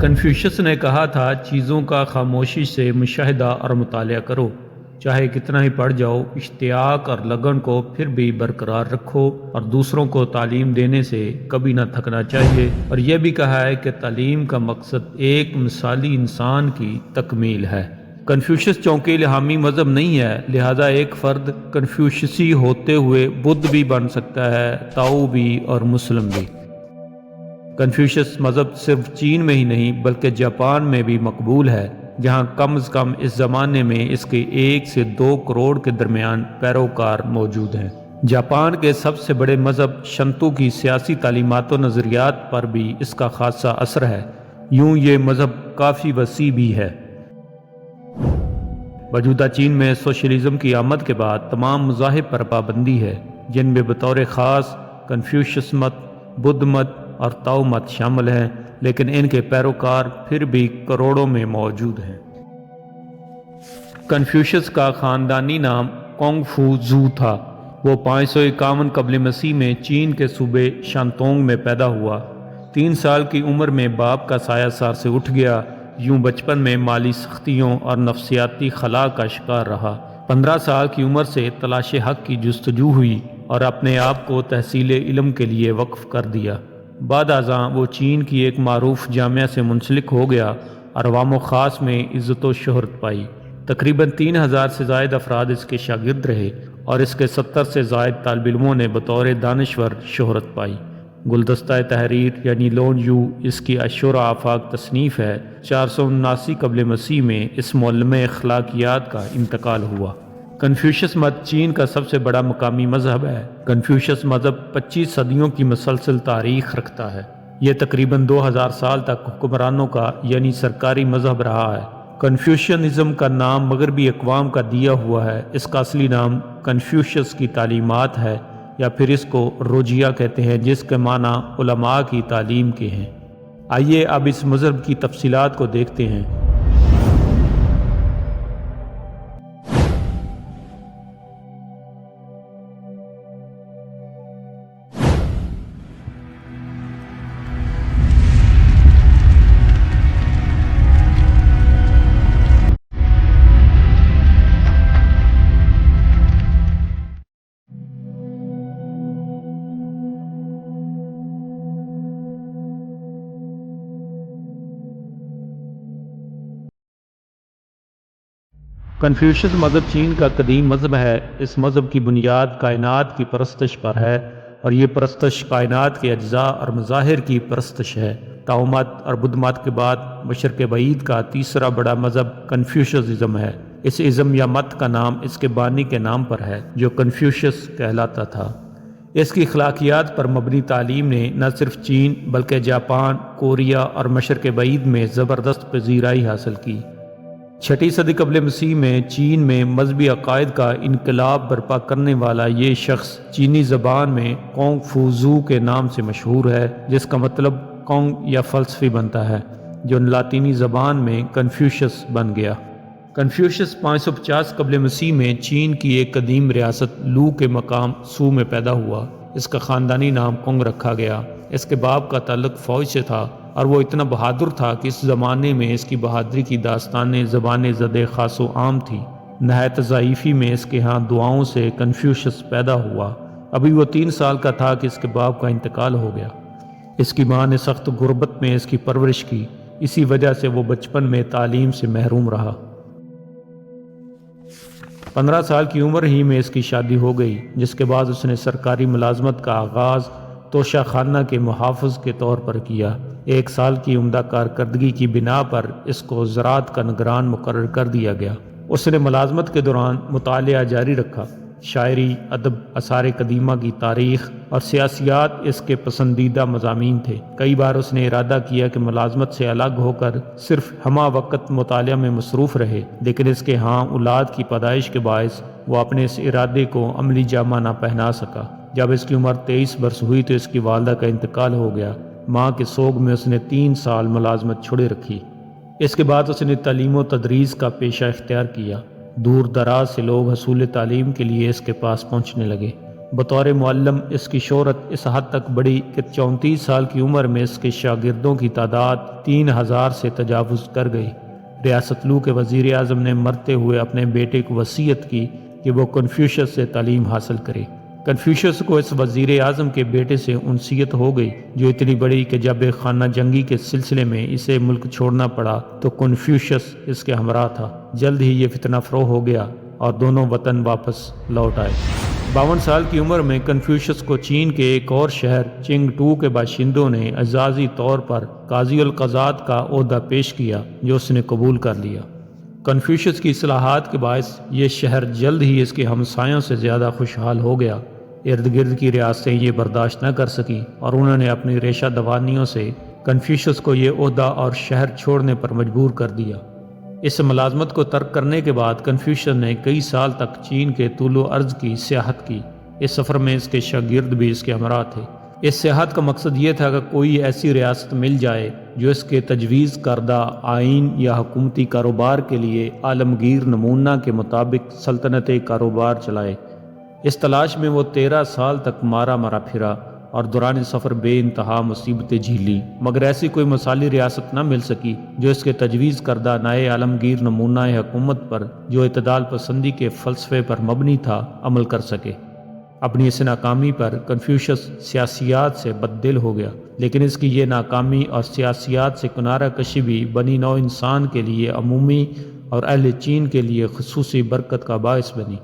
Confucius نے کہا تھا چیزوں کا خاموشی سے مشاہدہ اور مطالعہ کرو، چاہے کتنا ہی پڑھ جاؤ، اشتیاق اور لگن کو پھر بھی برقرار رکھو اور دوسروں کو تعلیم دینے سے کبھی نہ تھکنا چاہیے۔ اور یہ بھی کہا ہے کہ تعلیم کا مقصد ایک مثالی انسان کی تکمیل ہے۔ کنفیوشس چونکہ الہامی مذہب نہیں ہے، لہذا ایک فرد کنفیوشسی ہوتے ہوئے بدھ بھی بن سکتا ہے، تاؤ بھی اور مسلم بھی۔ کنفیوشس مذہب صرف چین میں ہی نہیں بلکہ جاپان میں بھی مقبول ہے، جہاں کم از کم اس زمانے میں اس کے 1 سے 2 کروڑ کے درمیان پیروکار موجود ہیں۔ جاپان کے سب سے بڑے مذہب شنتو کی سیاسی تعلیمات و نظریات پر بھی اس کا خاصا اثر ہے، یوں یہ مذہب کافی وسیع بھی ہے۔ موجودہ چین میں سوشلزم کی آمد کے بعد تمام مذاہب پر پابندی ہے، جن میں بطور خاص کنفیوشس مت، بدھ مت اور تاؤ مت شامل ہیں، لیکن ان کے پیروکار پھر بھی کروڑوں میں موجود ہیں۔ کنفیوشس کا خاندانی نام کونگ فو زو تھا۔ وہ 551 قبل مسیح میں چین کے صوبے شانتونگ میں پیدا ہوا۔ 3 سال کی عمر میں باپ کا سایہ سار سے اٹھ گیا، یوں بچپن میں مالی سختیوں اور نفسیاتی خلا کا شکار رہا۔ 15 سال کی عمر سے تلاش حق کی جستجو ہوئی اور اپنے آپ کو تحصیل علم کے لیے وقف کر دیا۔ بعد ازاں وہ چین کی ایک معروف جامعہ سے منسلک ہو گیا اور عوام و خاص میں عزت و شہرت پائی۔ تقریباً 3000 سے زائد افراد اس کے شاگرد رہے اور اس کے 70 سے زائد طالب علموں نے بطور دانشور شہرت پائی۔ گلدستہ تحریر یعنی لون یو اس کی اشور آفاق تصنیف ہے۔ 479 قبل مسیح میں اس معلم اخلاقیات کا انتقال ہوا۔ کنفیوشس مت چین کا سب سے بڑا مقامی مذہب ہے۔ کنفیوشس مذہب 25 صدیوں کی مسلسل تاریخ رکھتا ہے۔ یہ تقریباً 2000 سال تک حکمرانوں کا یعنی سرکاری مذہب رہا ہے۔ کنفیوشنزم کا نام مغربی اقوام کا دیا ہوا ہے۔ اس کا اصلی نام کنفیوشس کی تعلیمات ہے، یا پھر اس کو روجیہ کہتے ہیں، جس کے معنی علماء کی تعلیم کے ہیں۔ آئیے اب اس مذہب کی تفصیلات کو دیکھتے ہیں۔ کنفیوشس مذہب چین کا قدیم مذہب ہے۔ اس مذہب کی بنیاد کائنات کی پرستش پر ہے، اور یہ پرستش کائنات کے اجزاء اور مظاہر کی پرستش ہے۔ تاؤ مت اور بدھ مت کے بعد مشرق بعید کا تیسرا بڑا مذہب کنفیوشسزم ہے۔ اس ازم یا مت کا نام اس کے بانی کے نام پر ہے، جو کنفیوشس کہلاتا تھا۔ اس کی اخلاقیات پر مبنی تعلیم نے نہ صرف چین بلکہ جاپان، کوریا اور مشرق بعید میں زبردست پذیرائی حاصل کی۔ 6 صدی قبل مسیح میں چین میں مذہبی عقائد کا انقلاب برپا کرنے والا یہ شخص چینی زبان میں کونگ فو زو کے نام سے مشہور ہے، جس کا مطلب کونگ یا فلسفی بنتا ہے، جو لاطینی زبان میں کنفیوشس بن گیا۔ کنفیوشس 550 قبل مسیح میں چین کی ایک قدیم ریاست لو کے مقام سو میں پیدا ہوا۔ اس کا خاندانی نام کونگ رکھا گیا۔ اس کے باپ کا تعلق فوج سے تھا، اور وہ اتنا بہادر تھا کہ اس زمانے میں اس کی بہادری کی داستانیں زبان زدِ خاص و عام تھی۔ نہایت ضعیفی میں اس کے ہاں دعاؤں سے کنفیوشس پیدا ہوا۔ ابھی وہ 3 سال کا تھا کہ اس کے باپ کا انتقال ہو گیا۔ اس کی ماں نے سخت غربت میں اس کی پرورش کی، اسی وجہ سے وہ بچپن میں تعلیم سے محروم رہا۔ 15 سال کی عمر ہی میں اس کی شادی ہو گئی، جس کے بعد اس نے سرکاری ملازمت کا آغاز توشہ خانہ کے محافظ کے طور پر کیا۔ 1 سال کی عمدہ کارکردگی کی بنا پر اس کو زراعت کا نگران مقرر کر دیا گیا۔ اس نے ملازمت کے دوران مطالعہ جاری رکھا۔ شاعری، ادب، آثار قدیمہ کی تاریخ اور سیاسیات اس کے پسندیدہ مضامین تھے۔ کئی بار اس نے ارادہ کیا کہ ملازمت سے الگ ہو کر صرف ہمہ وقت مطالعہ میں مصروف رہے، لیکن اس کے ہاں اولاد کی پیدائش کے باعث وہ اپنے اس ارادے کو عملی جامہ نہ پہنا سکا۔ جب اس کی عمر 23 برس ہوئی تو اس کی والدہ کا انتقال ہو گیا۔ ماں کے سوگ میں اس نے 3 سال ملازمت چھوڑے رکھی۔ اس کے بعد اس نے تعلیم و تدریس کا پیشہ اختیار کیا۔ دور دراز سے لوگ حصول تعلیم کے لیے اس کے پاس پہنچنے لگے۔ بطور معلم اس کی شہرت اس حد تک بڑھی کہ 34 سال کی عمر میں اس کے شاگردوں کی تعداد 3000 سے تجاوز کر گئی۔ ریاست لو کے وزیر اعظم نے مرتے ہوئے اپنے بیٹے کو وصیت کی کہ وہ کنفیوشس سے تعلیم حاصل کرے۔ کنفیوشس کو اس وزیر اعظم کے بیٹے سے انسیت ہو گئی جو اتنی بڑی کہ جب ایک خانہ جنگی کے سلسلے میں اسے ملک چھوڑنا پڑا تو کنفیوشس اس کے ہمراہ تھا۔ جلد ہی یہ فتنہ فروغ ہو گیا اور دونوں وطن واپس لوٹ آئے۔ 52 سال کی عمر میں کنفیوشس کو چین کے ایک اور شہر چنگٹو کے باشندوں نے اعزازی طور پر قاضی القضات کا عہدہ پیش کیا جو اس نے قبول کر لیا۔ کنفیوشس کی اصلاحات کے باعث یہ شہر جلد ہی اس کے ہمسایوں سے زیادہ خوشحال ہو گیا۔ ارد گرد کی ریاستیں یہ برداشت نہ کر سکیں اور انہوں نے اپنی ریشہ دوانیوں سے کنفیوشس کو یہ عہدہ اور شہر چھوڑنے پر مجبور کر دیا۔ اس ملازمت کو ترک کرنے کے بعد کنفیوشس نے کئی سال تک چین کے طول و عرض کی سیاحت کی۔ اس سفر میں اس کے شاگرد بھی اس کے ہمراہ تھے۔ اس سیاحت کا مقصد یہ تھا کہ کوئی ایسی ریاست مل جائے جو اس کے تجویز کردہ آئین یا حکومتی کاروبار کے لیے عالمگیر نمونہ کے مطابق سلطنت کاروبار چلائے۔ اس تلاش میں وہ 13 سال تک مارا پھرا اور دوران سفر بے انتہا مصیبتیں جھیلی، مگر ایسی کوئی مثالی ریاست نہ مل سکی جو اس کے تجویز کردہ نئے عالمگیر نمونہ حکومت پر جو اعتدال پسندی کے فلسفے پر مبنی تھا عمل کر سکے۔ اپنی اس ناکامی پر کنفیوشس سیاسیات سے بد دل ہو گیا، لیکن اس کی یہ ناکامی اور سیاسیات سے کنارہ کشی بھی بنی نوع انسان کے لیے عمومی اور اہل چین کے لیے خصوصی برکت کا باعث بنی۔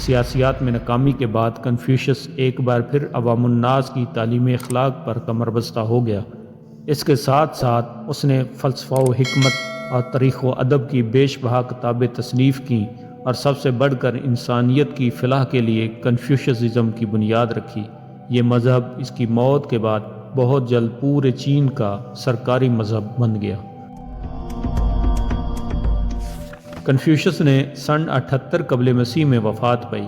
سیاسیات میں ناکامی کے بعد کنفیوشس ایک بار پھر عوام الناس کی تعلیم اخلاق پر کمر بستہ ہو گیا۔ اس کے ساتھ ساتھ اس نے فلسفہ و حکمت اور تاریخ و ادب کی بیش بہا کتابیں تصنیف کیں اور سب سے بڑھ کر انسانیت کی فلاح کے لیے کنفیوشسزم کی بنیاد رکھی۔ یہ مذہب اس کی موت کے بعد بہت جلد پورے چین کا سرکاری مذہب بن گیا۔ کنفیوشس نے سن 78 قبل مسیح میں وفات پائی۔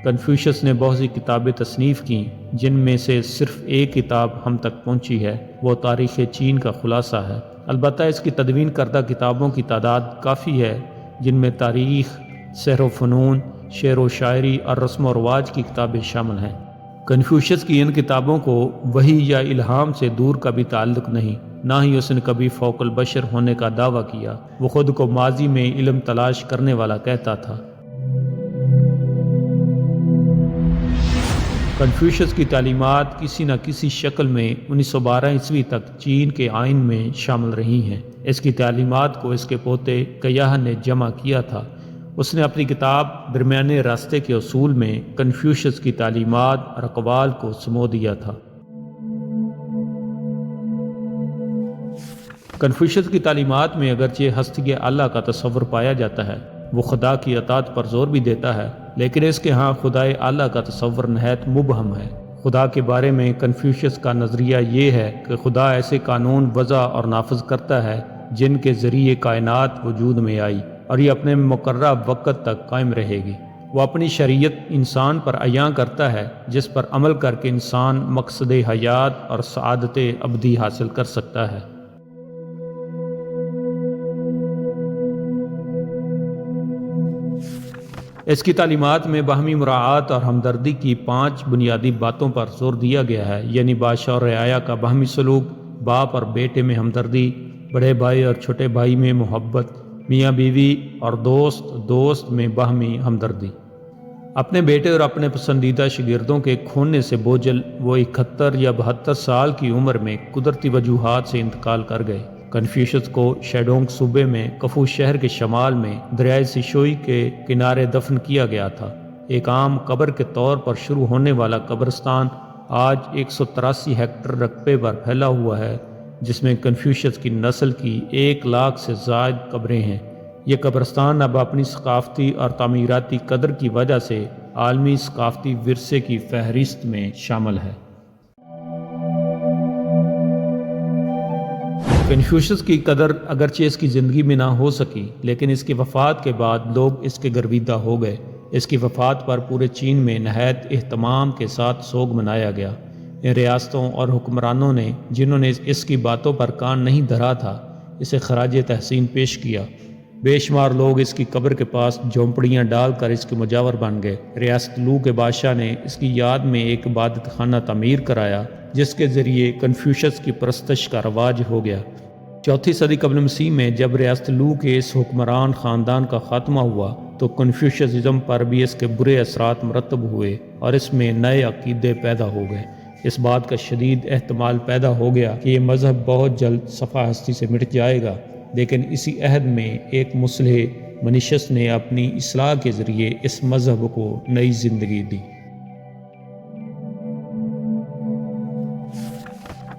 کنفیوشس نے بہت سی کتابیں تصنیف کیں جن میں سے صرف ایک کتاب ہم تک پہنچی ہے، وہ تاریخ چین کا خلاصہ ہے۔ البتہ اس کی تدوین کردہ کتابوں کی تعداد کافی ہے جن میں تاریخ، سحر و فنون، شعر و شاعری اور رسم و رواج کی کتابیں شامل ہیں۔ کنفیوشس کی ان کتابوں کو وحی یا الہام سے دور کا بھی تعلق نہیں، نہ ہی اس نے کبھی فوق البشر ہونے کا دعویٰ کیا۔ وہ خود کو ماضی میں علم تلاش کرنے والا کہتا تھا۔ کنفیوشس کی تعلیمات کسی نہ کسی شکل میں 1912 عیسوی تک چین کے آئین میں شامل رہی ہیں۔ اس کی تعلیمات کو اس کے پوتے قیاح نے جمع کیا تھا۔ اس نے اپنی کتاب درمیانے راستے کے اصول میں کنفیوشس کی تعلیمات اور اقوال کو سمو دیا تھا۔ کنفیوشس کی تعلیمات میں اگرچہ ہستی اعلیٰ کا تصور پایا جاتا ہے، وہ خدا کی اطاعت پر زور بھی دیتا ہے، لیکن اس کے ہاں خدائے اعلیٰ کا تصور نہایت مبہم ہے۔ خدا کے بارے میں کنفیوشس کا نظریہ یہ ہے کہ خدا ایسے قانون وضع اور نافذ کرتا ہے جن کے ذریعے کائنات وجود میں آئی اور یہ اپنے مقررہ وقت تک قائم رہے گی۔ وہ اپنی شریعت انسان پر عیاں کرتا ہے جس پر عمل کر کے انسان مقصد حیات اور سعادت ابدی حاصل کر سکتا ہے۔ اس کی تعلیمات میں باہمی مراعات اور ہمدردی کی 5 بنیادی باتوں پر زور دیا گیا ہے، یعنی بادشاہ اور رعایا کا باہمی سلوک، باپ اور بیٹے میں ہمدردی، بڑے بھائی اور چھوٹے بھائی میں محبت، میاں بیوی اور دوست میں باہمی ہمدردی۔ اپنے بیٹے اور اپنے پسندیدہ شاگردوں کے کھونے سے بوجھل وہ 71 یا 72 سال کی عمر میں قدرتی وجوہات سے انتقال کر گئے۔ کنفیوشس کو شیڈونگ صوبے میں کفو شہر کے شمال میں دریائے سیشوئی کے کنارے دفن کیا گیا تھا۔ ایک عام قبر کے طور پر شروع ہونے والا قبرستان آج 183 ہیکٹر رقبے پر پھیلا ہوا ہے، جس میں کنفیوشس کی نسل کی 1 لاکھ سے زائد قبریں ہیں۔ یہ قبرستان اب اپنی ثقافتی اور تعمیراتی قدر کی وجہ سے عالمی ثقافتی ورثے کی فہرست میں شامل ہے۔ کنفیوشس کی قدر اگرچہ اس کی زندگی میں نہ ہو سکی، لیکن اس کی وفات کے بعد لوگ اس کے گرویدہ ہو گئے۔ اس کی وفات پر پورے چین میں نہایت اہتمام کے ساتھ سوگ منایا گیا۔ ان ریاستوں اور حکمرانوں نے جنہوں نے اس کی باتوں پر کان نہیں دھرا تھا، اسے خراج تحسین پیش کیا۔ بے شمار لوگ اس کی قبر کے پاس جھونپڑیاں ڈال کر اس کے مجاور بن گئے۔ ریاست لو کے بادشاہ نے اس کی یاد میں ایک عبادت خانہ تعمیر کرایا جس کے ذریعے کنفیوشس کی پرستش کا رواج ہو گیا۔ چوتھی صدی قبل مسیح میں جب ریاست لو کے اس حکمران خاندان کا خاتمہ ہوا تو کنفیوشزم پر بھی اس کے برے اثرات مرتب ہوئے اور اس میں نئے عقیدے پیدا ہو گئے۔ اس بات کا شدید احتمال پیدا ہو گیا کہ یہ مذہب بہت جلد صفحہ ہستی سے مٹ جائے گا، لیکن اسی عہد میں ایک مصلح منیشس نے اپنی اصلاح کے ذریعے اس مذہب کو نئی زندگی دی۔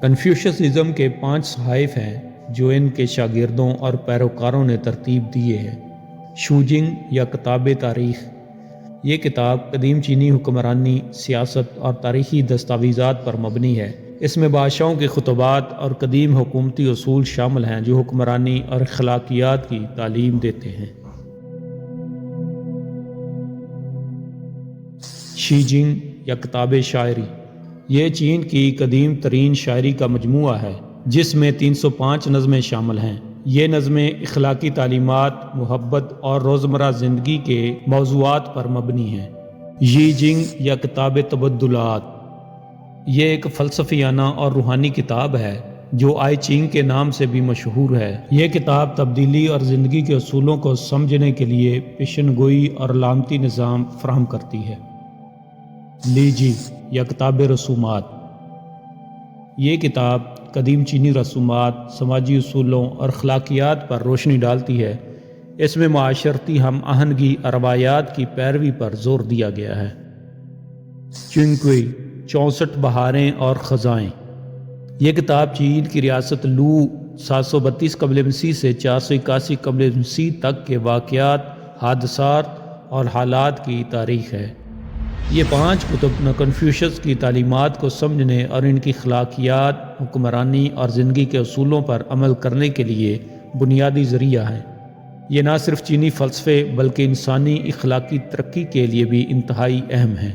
کنفیوشسزم کے 5 صحائف ہیں جو ان کے شاگردوں اور پیروکاروں نے ترتیب دیے ہیں۔ شوجنگ یا کتاب تاریخ، یہ کتاب قدیم چینی حکمرانی، سیاست اور تاریخی دستاویزات پر مبنی ہے۔ اس میں بادشاہوں کے خطبات اور قدیم حکومتی اصول شامل ہیں جو حکمرانی اور اخلاقیات کی تعلیم دیتے ہیں۔ شیجنگ یا کتاب شاعری، یہ چین کی قدیم ترین شاعری کا مجموعہ ہے جس میں 305 نظمیں شامل ہیں۔ یہ نظمیں اخلاقی تعلیمات، محبت اور روزمرہ زندگی کے موضوعات پر مبنی ہیں۔ یی جنگ یا کتاب تبدلات، یہ ایک فلسفیانہ اور روحانی کتاب ہے جو آئی چنگ کے نام سے بھی مشہور ہے۔ یہ کتاب تبدیلی اور زندگی کے اصولوں کو سمجھنے کے لیے پیشن گوئی اور علامتی نظام فراہم کرتی ہے۔ لی جی یا کتاب رسومات، یہ کتاب قدیم چینی رسومات، سماجی اصولوں اور اخلاقیات پر روشنی ڈالتی ہے۔ اس میں معاشرتی ہم آہنگی اور روایات کی پیروی پر زور دیا گیا ہے۔ چنگکوئی 64 بہاریں اور خزائیں، یہ کتاب چین کی ریاست لو 732 قبل مسیح سے 481 قبل مسیح تک کے واقعات، حادثات اور حالات کی تاریخ ہے۔ یہ 5 کتب کنفیوشس کی تعلیمات کو سمجھنے اور ان کی اخلاقیات، حکمرانی اور زندگی کے اصولوں پر عمل کرنے کے لیے بنیادی ذریعہ ہیں۔ یہ نہ صرف چینی فلسفے بلکہ انسانی اخلاقی ترقی کے لیے بھی انتہائی اہم ہیں۔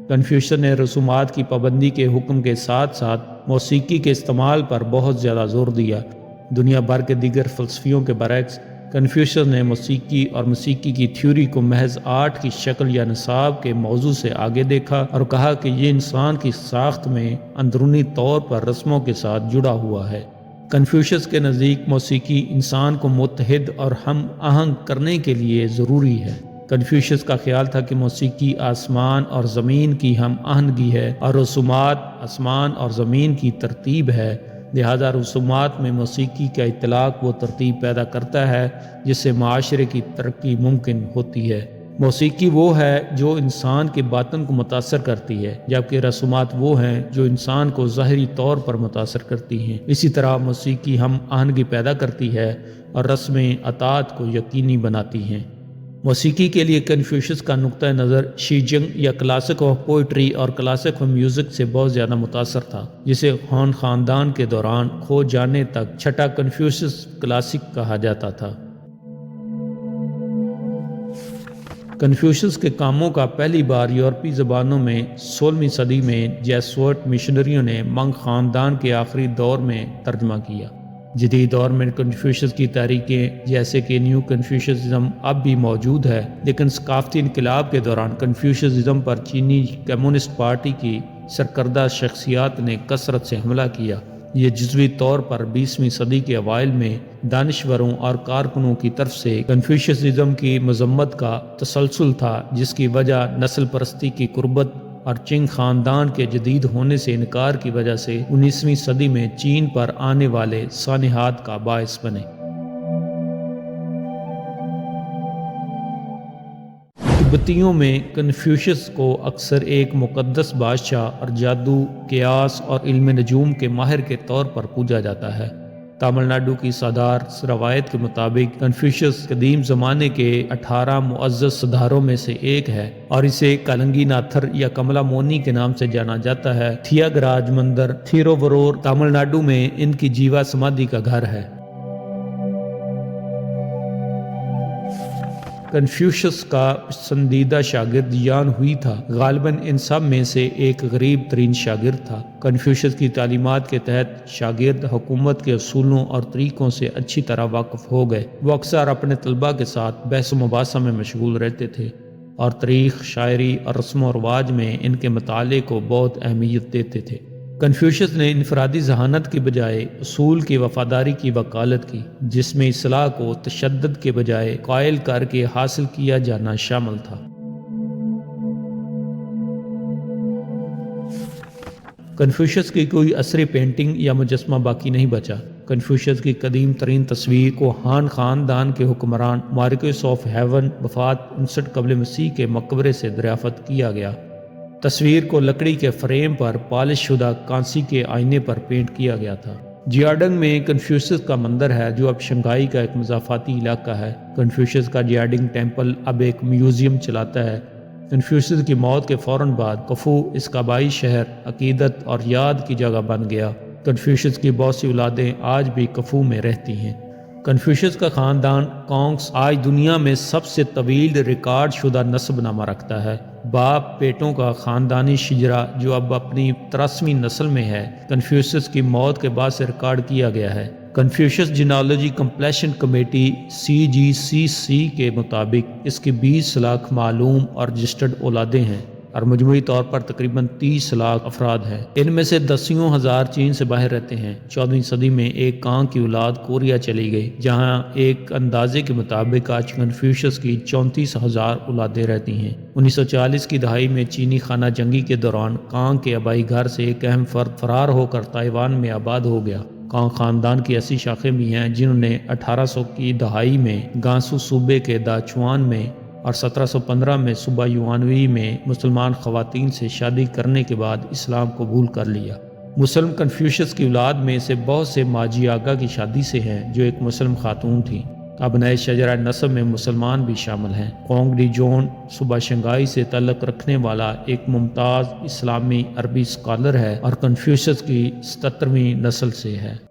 کنفیوشس نے رسومات کی پابندی کے حکم کے ساتھ ساتھ موسیقی کے استعمال پر بہت زیادہ زور دیا۔ دنیا بھر کے دیگر فلسفیوں کے برعکس، کنفیوشس نے موسیقی اور موسیقی کی تھیوری کو محض آرٹ کی شکل یا نصاب کے موضوع سے آگے دیکھا اور کہا کہ یہ انسان کی ساخت میں اندرونی طور پر رسموں کے ساتھ جڑا ہوا ہے۔ کنفیوشس کے نزدیک موسیقی انسان کو متحد اور ہم آہنگ کرنے کے لیے ضروری ہے۔ کنفیوشس کا خیال تھا کہ موسیقی آسمان اور زمین کی ہم آہنگی ہے اور رسومات آسمان اور زمین کی ترتیب ہے، لہذا رسومات میں موسیقی کا اطلاق وہ ترتیب پیدا کرتا ہے جس سے معاشرے کی ترقی ممکن ہوتی ہے۔ موسیقی وہ ہے جو انسان کے باطن کو متاثر کرتی ہے، جبکہ رسومات وہ ہیں جو انسان کو ظاہری طور پر متاثر کرتی ہیں۔ اسی طرح موسیقی ہم آہنگی پیدا کرتی ہے اور رسمیں اطاعت کو یقینی بناتی ہیں۔ موسیقی کے لیے کنفیوشس کا نقطہ نظر شیجنگ یا کلاسک آف پوئٹری اور کلاسک آف میوزک سے بہت زیادہ متاثر تھا، جسے ہان خاندان کے دوران کھو جانے تک چھٹا کنفیوشس کلاسک کہا جاتا تھا۔ کنفیوشس کے کاموں کا پہلی بار یورپی زبانوں میں 16ویں صدی میں جیسوٹ مشنریوں نے منگ خاندان کے آخری دور میں ترجمہ کیا۔ جدید دور میں کنفیوشس کی تحریکیں جیسے کہ نیو کنفیوشسزم اب بھی موجود ہے، لیکن ثقافتی انقلاب کے دوران کنفیوشسزم پر چینی کمیونسٹ پارٹی کی سرکردہ شخصیات نے کثرت سے حملہ کیا۔ یہ جزوی طور پر 20ویں صدی کے اوائل میں دانشوروں اور کارکنوں کی طرف سے کنفیوشسزم کی مذمت کا تسلسل تھا، جس کی وجہ نسل پرستی کی قربت اور چنگ خاندان کے جدید ہونے سے انکار کی وجہ سے 19ویں صدی میں چین پر آنے والے سانحات کا باعث بنے۔ تبتیوں میں کنفیوشس کو اکثر ایک مقدس بادشاہ اور جادو، قیاس اور علم نجوم کے ماہر کے طور پر پوجا جاتا ہے۔ تامل ناڈو کی سادار روایت کے مطابق کنفیوشس قدیم زمانے کے 18 معزز سرداروں میں سے ایک ہے اور اسے کالنگی ناتھر یا کملا مونی کے نام سے جانا جاتا ہے۔ تھیا گراج مندر تھیروورور تامل ناڈو میں ان کی جیوا سمادھی کا گھر ہے۔ کنفیوشس کا پسندیدہ شاگرد یان ہوئی تھا، غالباً ان سب میں سے ایک غریب ترین شاگرد تھا۔ کنفیوشس کی تعلیمات کے تحت شاگرد حکومت کے اصولوں اور طریقوں سے اچھی طرح واقف ہو گئے۔ وہ اکثر اپنے طلباء کے ساتھ بحث و مباحثہ میں مشغول رہتے تھے اور تاریخ، شاعری اور رسم و رواج میں ان کے مطالعے کو بہت اہمیت دیتے تھے۔ کنفیوشس نے انفرادی ذہانت کی بجائے اصول کی وفاداری کی وکالت کی، جس میں اصلاح کو تشدد کے بجائے قائل کر کے حاصل کیا جانا شامل تھا۔ کنفیوشس کی کوئی عصری پینٹنگ یا مجسمہ باقی نہیں بچا۔ کنفیوشس کی قدیم ترین تصویر کو ہان خاندان کے حکمران مارکوس آف ہیون وفات 59 قبل مسیح کے مقبرے سے دریافت کیا گیا۔ تصویر کو لکڑی کے فریم پر پالش شدہ کانسی کے آئینے پر پینٹ کیا گیا تھا۔ جیاڈنگ میں کنفیوشس کا مندر ہے، جو اب شنگھائی کا ایک مضافاتی علاقہ ہے۔ کنفیوشس کا جیاڈنگ ٹیمپل اب ایک میوزیم چلاتا ہے۔ کنفیوشس کی موت کے فوراً بعد کفو اس قبائلی شہر عقیدت اور یاد کی جگہ بن گیا۔ کنفیوشس کی بہت سی اولادیں آج بھی کفو میں رہتی ہیں۔ کنفیوشس کا خاندان کانگس آج دنیا میں سب سے طویل ریکارڈ شدہ نسب نامہ رکھتا ہے۔ باپ بیٹوں کا خاندانی شجرہ جو اب اپنی 83ویں نسل میں ہے، کنفیوشس کی موت کے بعد سے ریکارڈ کیا گیا ہے۔ کنفیوشس جینالوجی کمپلیشن کمیٹی CGCC کے مطابق اس کی 20 لاکھ معلوم اور رجسٹرڈ اولادیں ہیں اور مجموعی طور پر تقریباً 30 لاکھ افراد ہیں۔ ان میں سے 10,000 چین سے باہر رہتے ہیں۔ 14ویں صدی میں ایک کانگ کی اولاد کوریا چلی گئی، جہاں ایک اندازے کے مطابق آج کنفیوشس کی 34,000 اولادیں رہتی ہیں۔ 1940 کی دہائی میں چینی خانہ جنگی کے دوران کانگ کے آبائی گھر سے ایک اہم فرد فرار ہو کر تائیوان میں آباد ہو گیا۔ کانگ خاندان کی ایسی شاخیں بھی ہیں جنہوں نے 1800 کی دہائی میں گانسو صوبے کے داچوان میں اور 1715 میں صوبہ یوانوی میں مسلمان خواتین سے شادی کرنے کے بعد اسلام قبول کر لیا۔ مسلم کنفیوشس کی اولاد میں سے بہت سے ماجی آگا کی شادی سے ہیں، جو ایک مسلم خاتون تھی۔ اب نئے شجرہ نسب میں مسلمان بھی شامل ہیں۔ کونگ ڈی جون صوبہ شنگھائی سے تعلق رکھنے والا ایک ممتاز اسلامی عربی اسکالر ہے اور کنفیوشس کی 77ویں نسل سے ہے۔